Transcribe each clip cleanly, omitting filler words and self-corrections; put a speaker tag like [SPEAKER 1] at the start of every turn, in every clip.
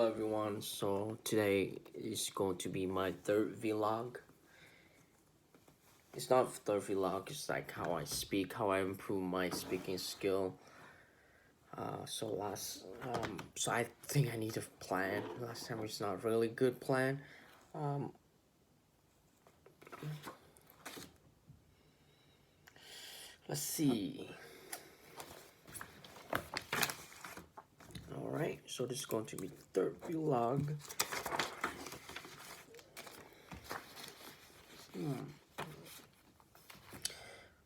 [SPEAKER 1] Hello everyone, so today is going to be my third vlog. It's not third vlog, it's like how I speak, how I improve my speaking skill. So I think I need a plan. Last time was not really good plan. Um, let's see. Alright, so this is going to be third vlog.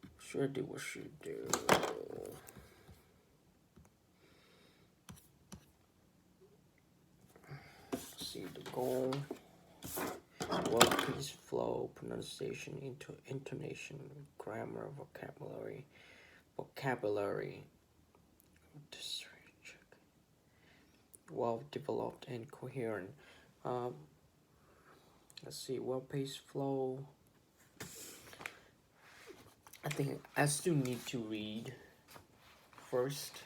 [SPEAKER 1] What should I do? Let's see the goal. Well, please flow, pronunciation, intonation, grammar, vocabulary. Well developed and coherent. Um, let's see, well-paced flow. I think I still need to read first.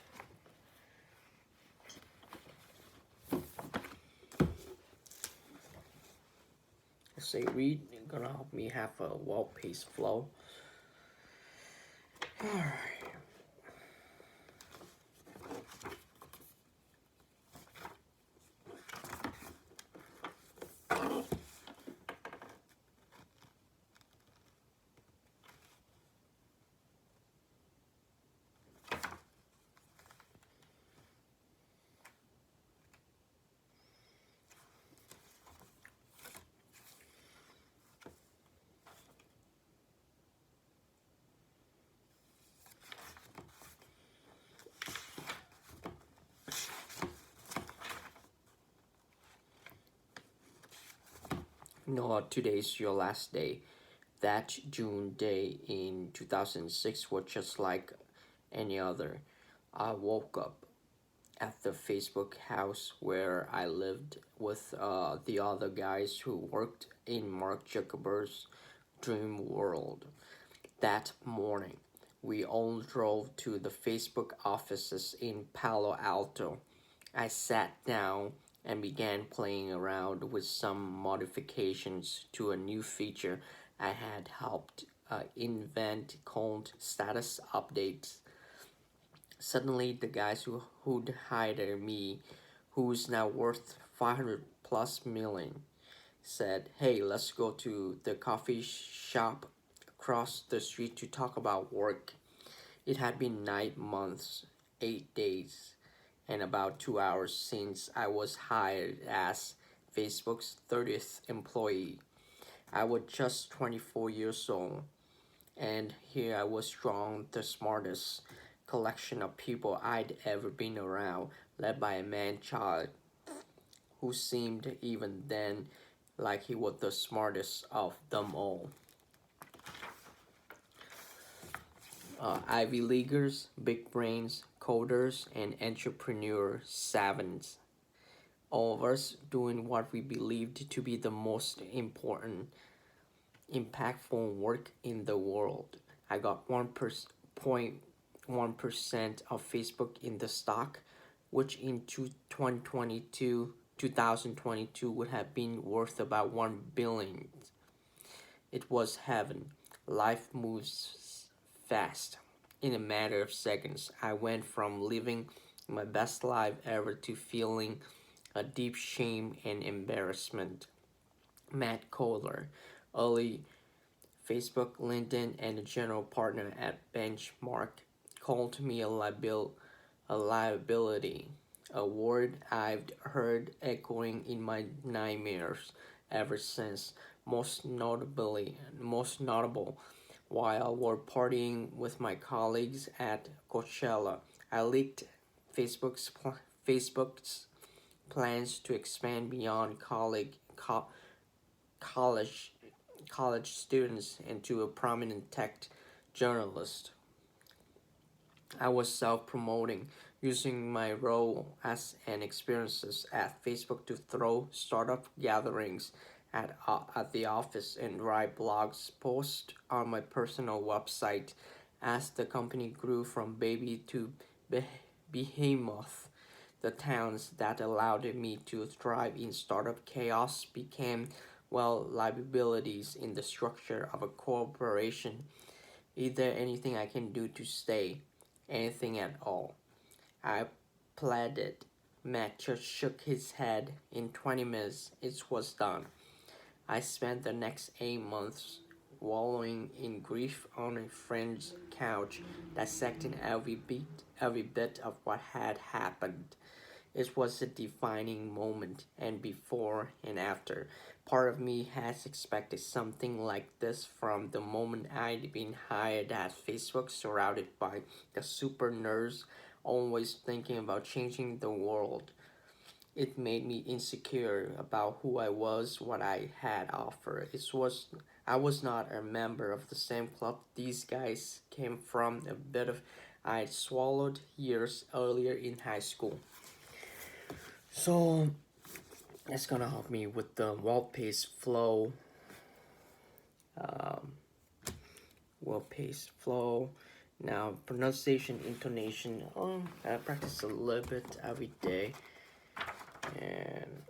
[SPEAKER 1] Let's say read gonna help me have a well-paced flow. Alright. No, today's your last day. That June day in 2006 was just like any other. I woke up at the Facebook house where I lived with the other guys who worked in Mark Zuckerberg's dream world. That morning, we all drove to the Facebook offices in Palo Alto. I sat down and began playing around with some modifications to a new feature I had helped invent called status updates. Suddenly, the guys who'd hired me, who's now worth 500 plus million, said, "Hey, let's go to the coffee shop across the street to talk about work." It had been 9 months, 8 days, and about 2 hours since I was hired as Facebook's 30th employee. I was just 24 years old, and here I was strong, the smartest collection of people I'd ever been around, led by a man-child who seemed even then like he was the smartest of them all. Ivy Leaguers, big brains, coders, and entrepreneur savants. All of us doing what we believed to be the most important, impactful work in the world. I got 1.1% of Facebook in the stock, which in 2022 would have been worth about 1 billion. It was heaven. Life moves fast. In a matter of seconds, I went from living my best life ever to feeling a deep shame and embarrassment. Matt Kohler, early Facebook, LinkedIn, and a general partner at Benchmark, called me a liability, a word I've heard echoing in my nightmares ever since. Most notable, while we're partying with my colleagues at Coachella, I leaked Facebook's plans to expand beyond college college students into a prominent tech journalist. I was self-promoting, using my role as an experiences at Facebook to throw startup gatherings at the office and write blogs, post on my personal website as the company grew from baby to behemoth. The towns that allowed me to thrive in startup chaos became, well, liabilities in the structure of a corporation. Is there anything I can do to stay? Anything at all? I pleaded. Matt just shook his head. In 20 minutes, it was done. I spent the next 8 months wallowing in grief on a friend's couch, dissecting every bit of what had happened. It was a defining moment, and before and after. Part of me has expected something like this from the moment I'd been hired at Facebook, surrounded by the super nerds, always thinking about changing the world. It made me insecure about who I was, what I had offered. I was not a member of the same club these guys came from, a bit of I'd swallowed years earlier in high school. So that's gonna help me with the word pace flow, um, word pace flow. Now pronunciation, intonation. I practice a little bit every day, and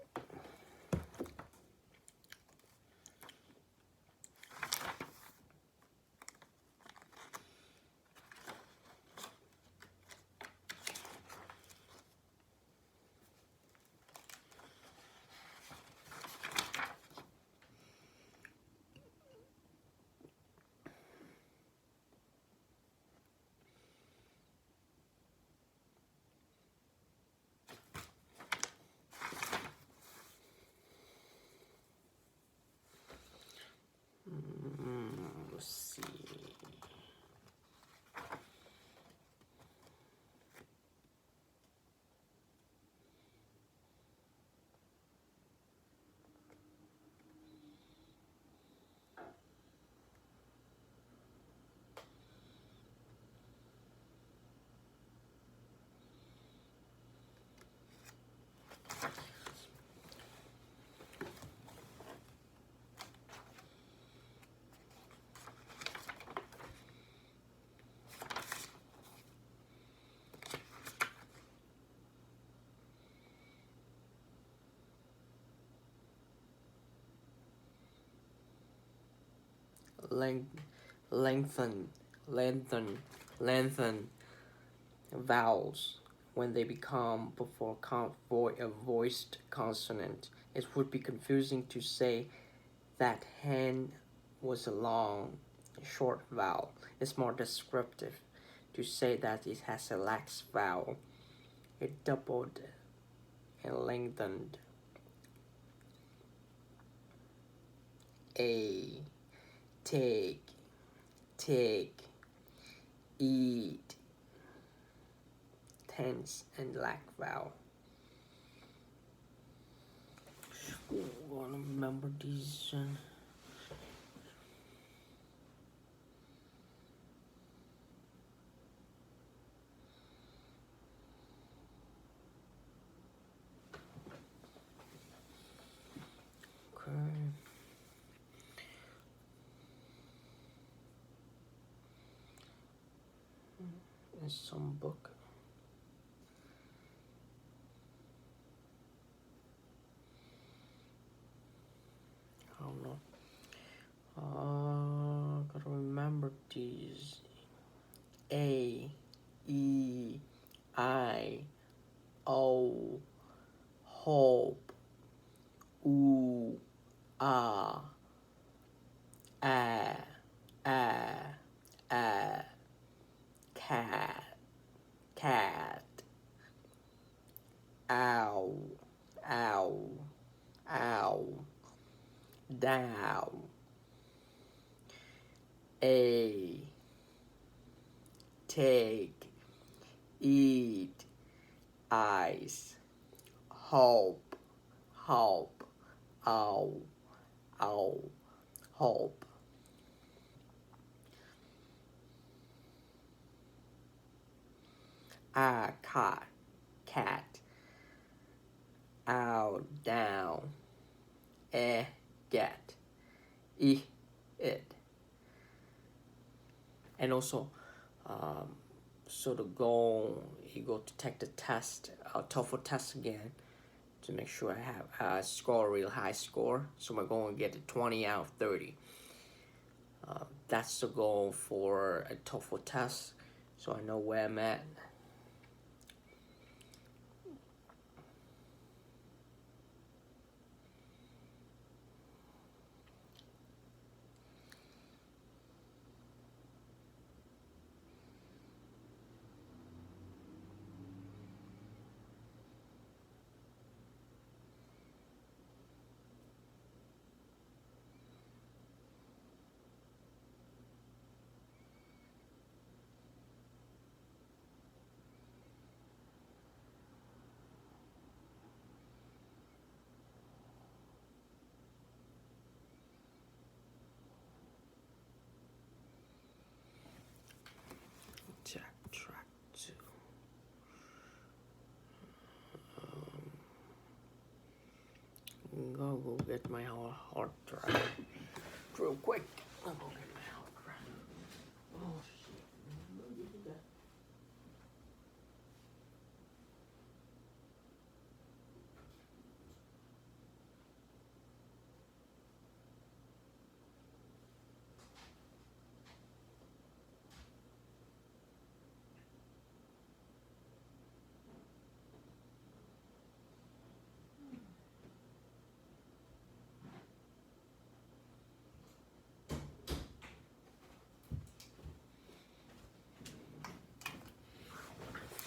[SPEAKER 1] let's see. Length, lengthen, lengthen, lengthen vowels when they become before a voiced consonant. It would be confusing to say that hen was a long, short vowel. It's more descriptive to say that it has a lax vowel. It doubled and lengthened. A, take, take, eat, tense and lack vowel. Ooh, I want to remember these. Okay. There's some book. I don't know. Gotta remember these. A, E, I, O, hope, oo, ah, ah, ah, ah, cat, cat, ow, ow, ow, down, a, take, eat, eyes, hope, hope, ow, ow, hope. Ah, cat, cat, ow, down, get, it. And also, um, So the goal, you go to take the test, TOEFL test again, to make sure I have score a real high score. So my goal is get a 20 out of 30. That's the goal for a TOEFL test, so I know where I'm at. Track 2. Go get my hard drive real quick. I'll go get my hard drive. Oh shit.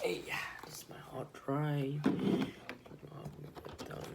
[SPEAKER 1] Hey, this is my hard drive. I'll get it done.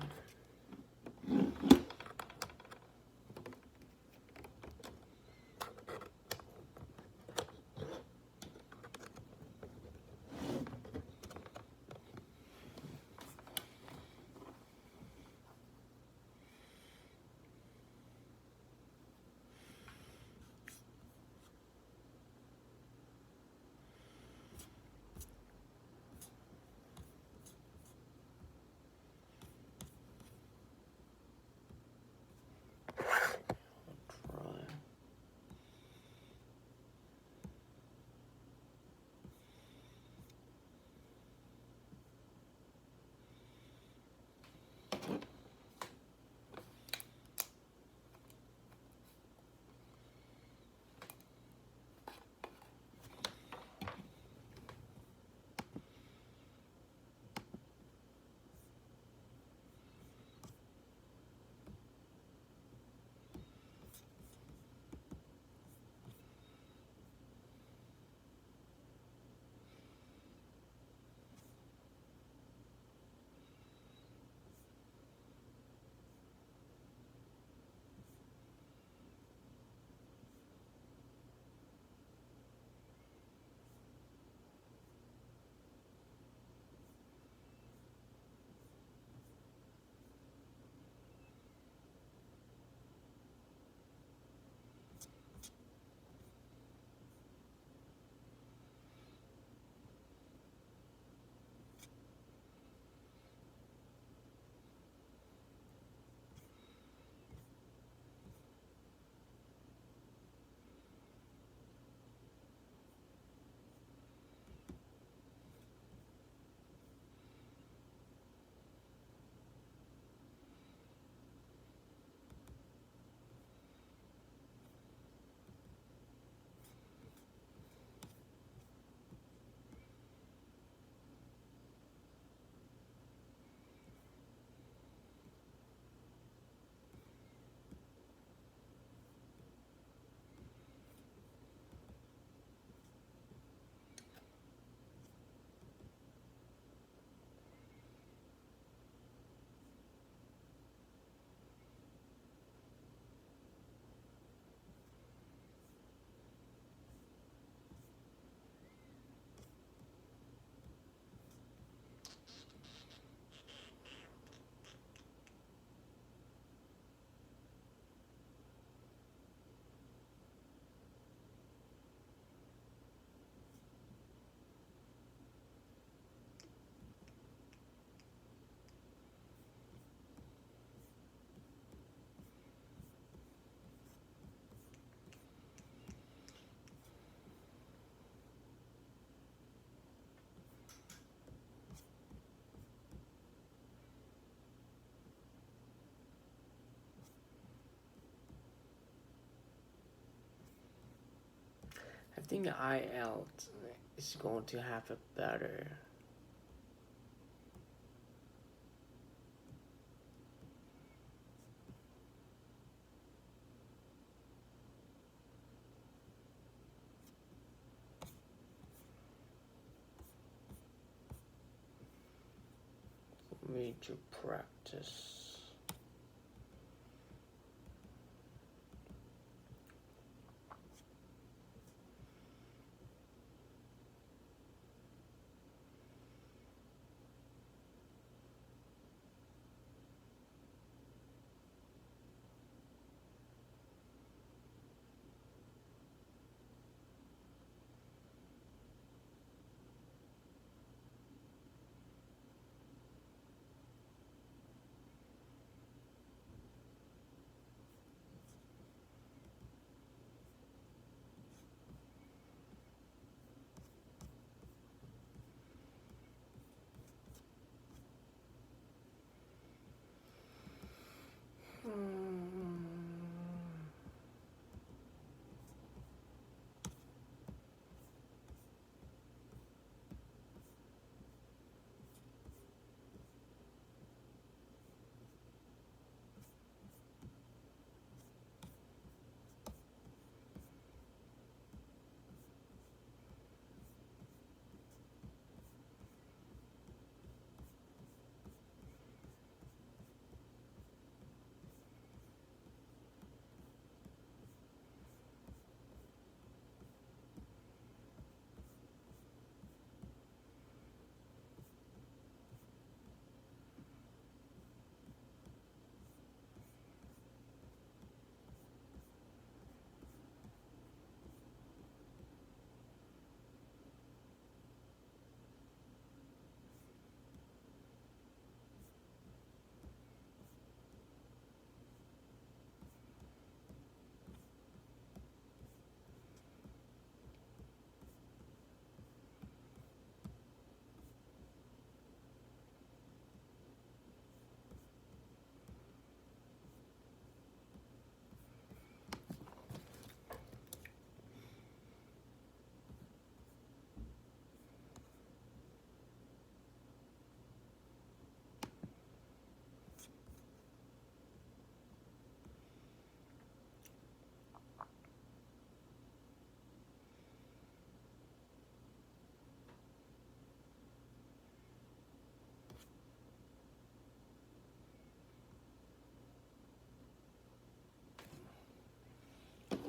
[SPEAKER 1] I think IELTS is going to have a better. Me to practice.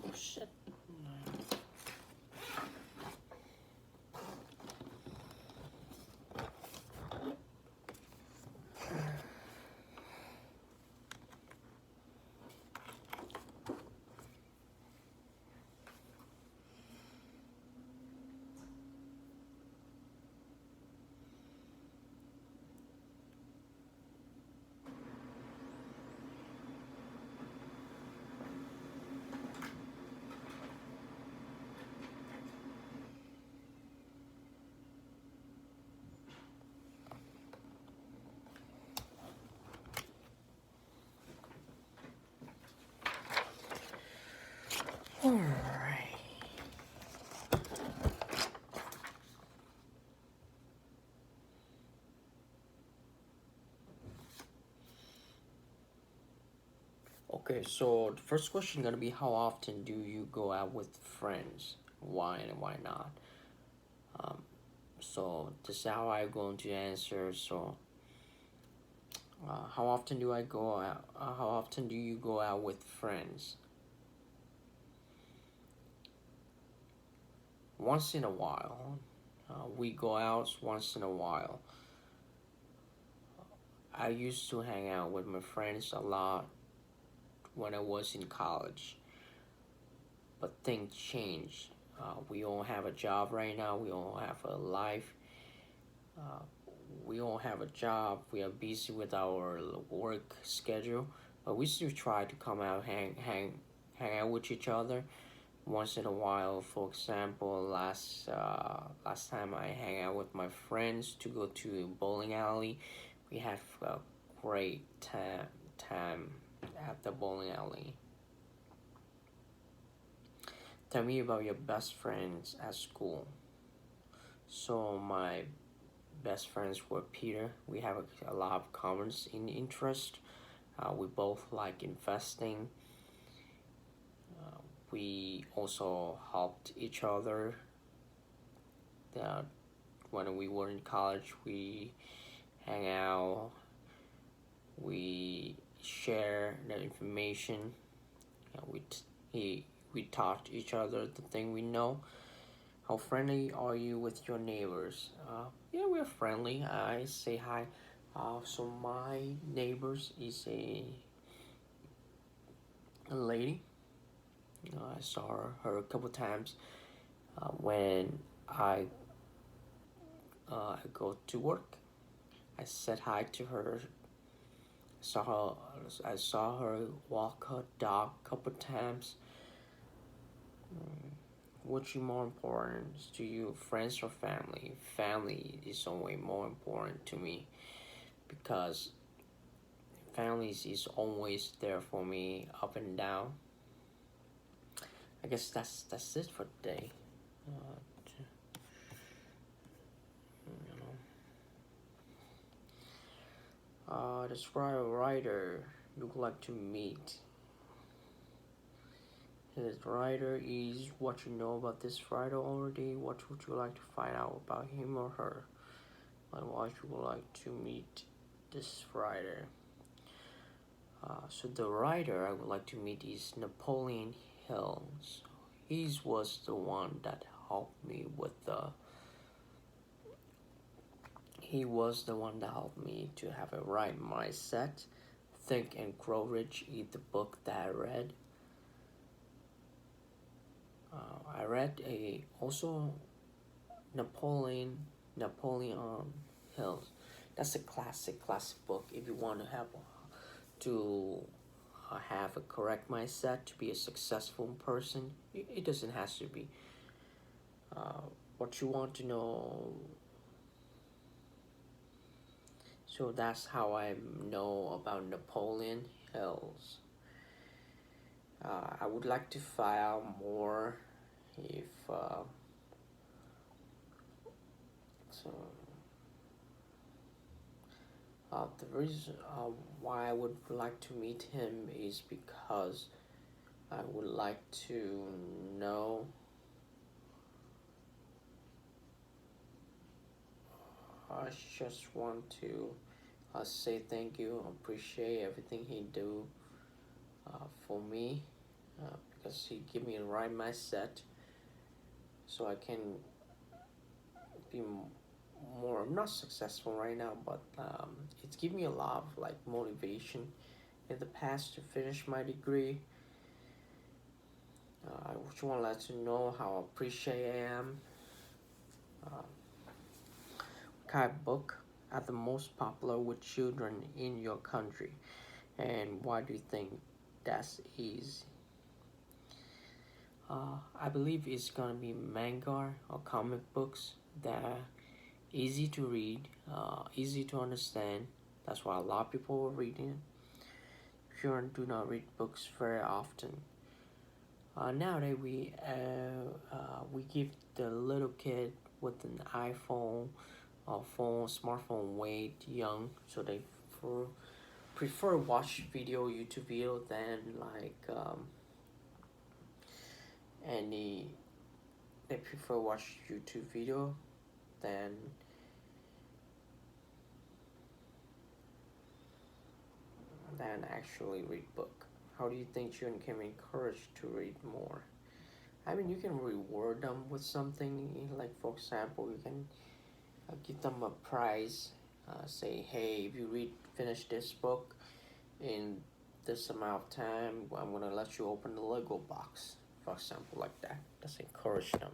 [SPEAKER 1] Oh shit. Alright. Okay, so the first question gonna be how often do you go out with friends? Why and why not? So this is how I'm going to answer. So, how often do I go out? How often do you go out with friends? Once in a while. We go out once in a while. I used to hang out with my friends a lot when I was in college, but things change. We all have a job right now. We all have a life. Uh, we all have a job. We are busy with our work schedule, but we still try to come out, hang out with each other once in a while. For example, last time I hang out with my friends to go to a bowling alley. We had a great time at the bowling alley. Tell me about your best friends at school. So my best friends were Peter. We have a lot of commons in interest. We both like investing. We also helped each other. Uh, when we were in college, we hang out. We share the information. We taught each other the thing we know. How friendly are you with your neighbors? Yeah, we're friendly. I say hi. So my neighbors is a lady. I saw her a couple times when I go to work. I said hi to her. Saw her. I saw her walk her dog a couple times. What's more important to you, friends or family? Family is always more important to me because families is always there for me up and down. I guess that's it for today. Uh, Describe a writer you would like to meet. His writer is what you know about this writer already. What would you like to find out about him or her? And why you would like to meet this writer? So the writer I would like to meet is Napoleon Hill. He was the one that helped me with the. He was the one that helped me to have a right mindset. Think and Grow Rich is the book that I read. I read also Napoleon Hill. That's a classic book. If you want to have a correct mindset to be a successful person, it doesn't have to be what you want to know. So that's how I know about Napoleon Hills. I would like to find out more if so. The reason why I would like to meet him is because I would like to know. I just want to say thank you, appreciate everything he do for me because he give me the right mindset so I can be more. I'm not successful right now, but it's given me a lot of like motivation in the past to finish my degree. I just want to let you know how appreciate I am. Kind of book are the most popular with children in your country, and why do you think that is? I believe it's gonna be manga or comic books that are easy to read, easy to understand. That's why a lot of people are reading. Children do not read books very often. Nowadays we give the little kid with an iPhone or smartphone way young, so they prefer watch YouTube video than like any. They prefer watch YouTube video than actually read book. How do you think children can be encouraged to read more? I mean, you can reward them with something. Like for example, you can give them a prize. Say, hey, if you finish this book in this amount of time, I'm gonna let you open the Lego box, for example, like that. Just encourage them.